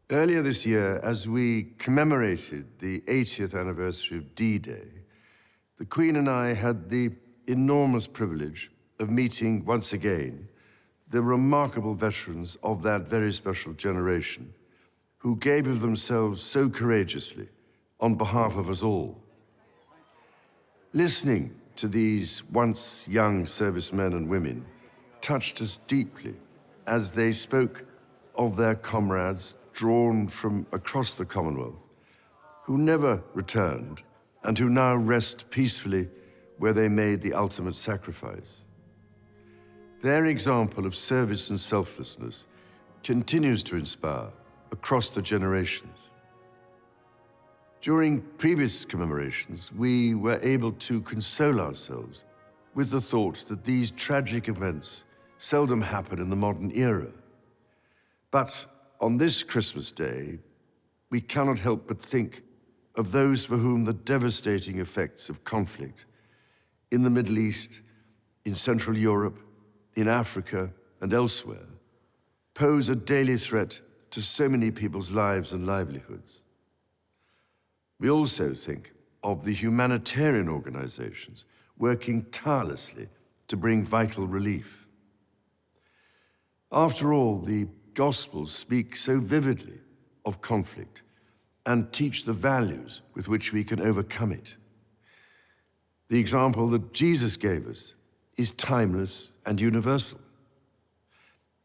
Earlier this year, as we commemorated the 80th anniversary of D-Day, the Queen and I had the enormous privilege of meeting once again the remarkable veterans of that very special generation who gave of themselves so courageously on behalf of us all. Listening to these once young servicemen and women touched us deeply as they spoke of their comrades drawn from across the Commonwealth, who never returned and who now rest peacefully where they made the ultimate sacrifice. Their example of service and selflessness continues to inspire across the generations. During previous commemorations, we were able to console ourselves with the thought that these tragic events seldom happen in the modern era. But on this Christmas Day, we cannot help but think of those for whom the devastating effects of conflict in the Middle East, in Central Europe, in Africa, and elsewhere pose a daily threat to so many people's lives and livelihoods. We also think of the humanitarian organizations working tirelessly to bring vital relief. After all, the Gospels speak so vividly of conflict and teach the values with which we can overcome it. The example that Jesus gave us is timeless and universal.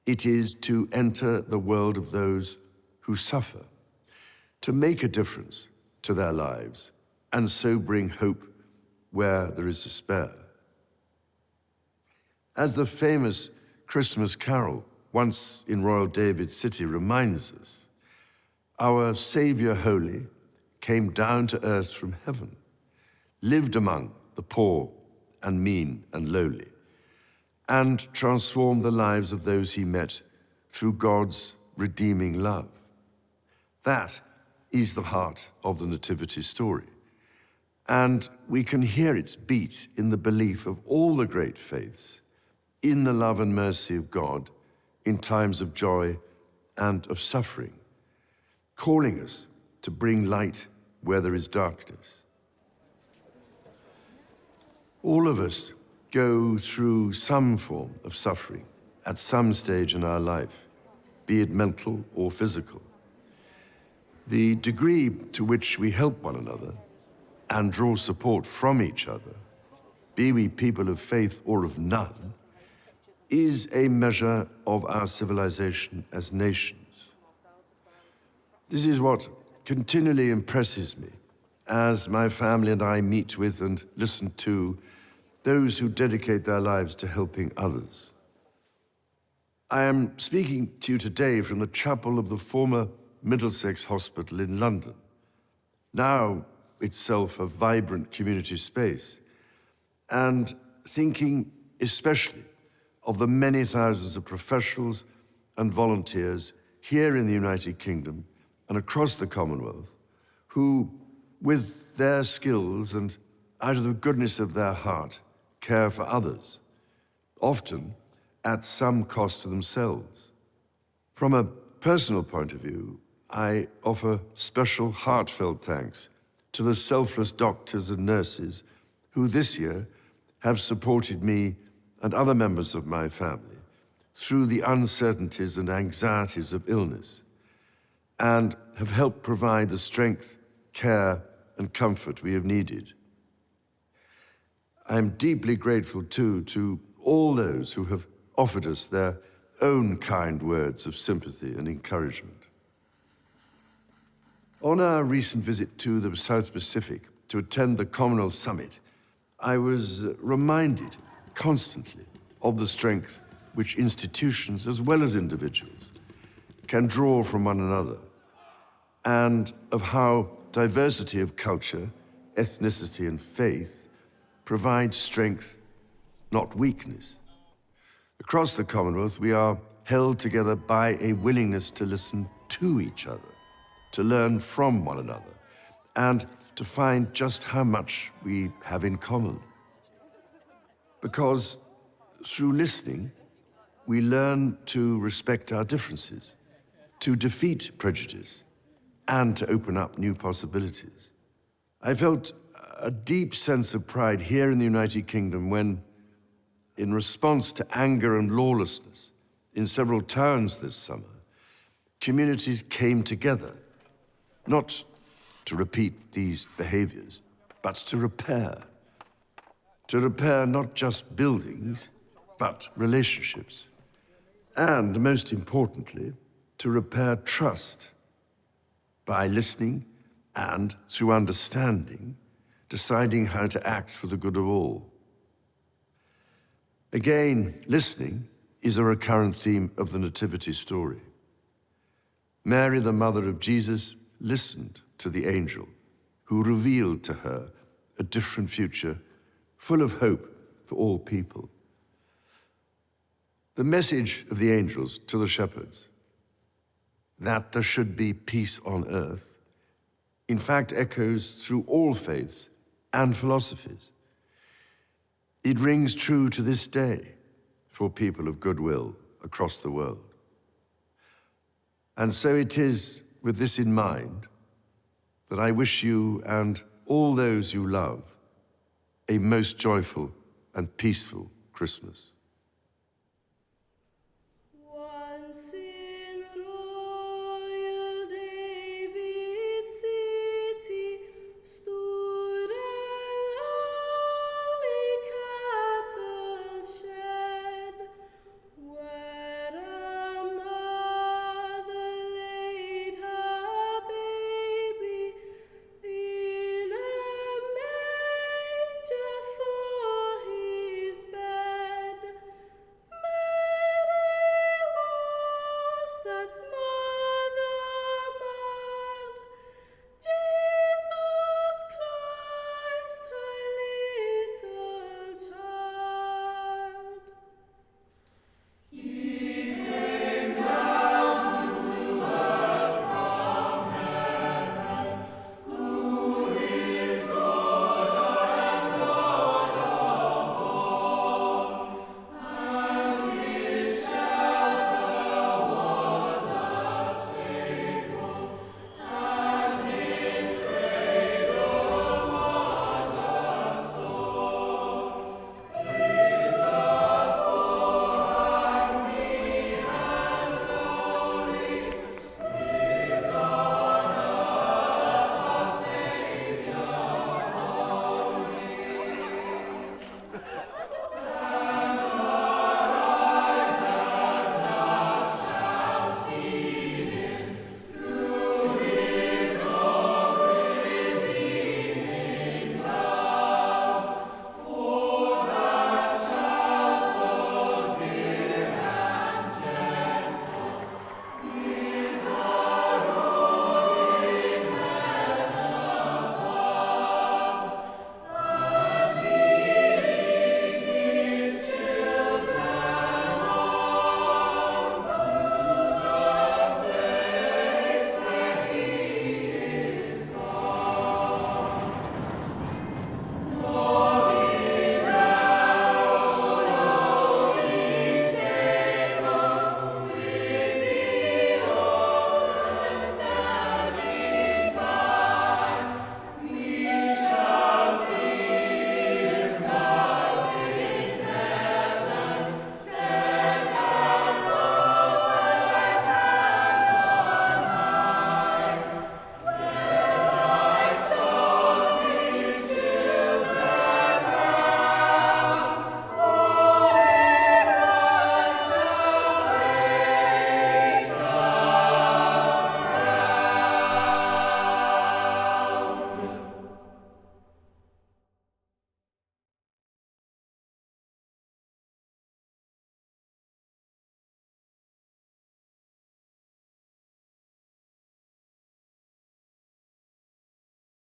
It is to enter the world of those who suffer, to make a difference to their lives, and so bring hope where there is despair. As the famous Christmas carol, once in Royal David City, reminds us, our Savior Holy came down to earth from heaven, lived among the poor and mean and lowly, and transformed the lives of those he met through God's redeeming love. That is the heart of the Nativity story, and we can hear its beat in the belief of all the great faiths in the love and mercy of God in times of joy and of suffering, calling us to bring light where there is darkness. All of us go through some form of suffering at some stage in our life, be it mental or physical. The degree to which we help one another and draw support from each other, be we people of faith or of none, is a measure of our civilization as nations. This is what continually impresses me as my family and I meet with and listen to those who dedicate their lives to helping others. I am speaking to you today from the chapel of the former Middlesex Hospital in London, now itself a vibrant community space, and thinking especially of the many thousands of professionals and volunteers here in the United Kingdom and across the Commonwealth who, with their skills and out of the goodness of their heart, care for others, often at some cost to themselves. From a personal point of view, I offer special heartfelt thanks to the selfless doctors and nurses who this year have supported me and other members of my family through the uncertainties and anxieties of illness, and have helped provide the strength, care, and comfort we have needed. I am deeply grateful, too, to all those who have offered us their own kind words of sympathy and encouragement. On our recent visit to the South Pacific to attend the Commonwealth Summit, I was reminded constantly of the strength which institutions, as well as individuals, can draw from one another, and of how diversity of culture, ethnicity, and faith provides strength, not weakness. Across the Commonwealth, we are held together by a willingness to listen to each other, to learn from one another, and to find just how much we have in common. Because through listening, we learn to respect our differences to defeat prejudice and to open up new possibilities. I felt a deep sense of pride here in the United Kingdom when, in response to anger and lawlessness in several towns this summer, communities came together, not to repeat these behaviors, but to repair. To repair not just buildings, but relationships. And most importantly, to repair trust by listening and, through understanding, deciding how to act for the good of all. Again, listening is a recurrent theme of the Nativity story. Mary, the mother of Jesus, listened to the angel who revealed to her a different future full of hope for all people. The message of the angels to the shepherds, that there should be peace on earth, in fact echoes through all faiths and philosophies. It rings true to this day for people of goodwill across the world. And so it is with this in mind that I wish you and all those you love a most joyful and peaceful Christmas.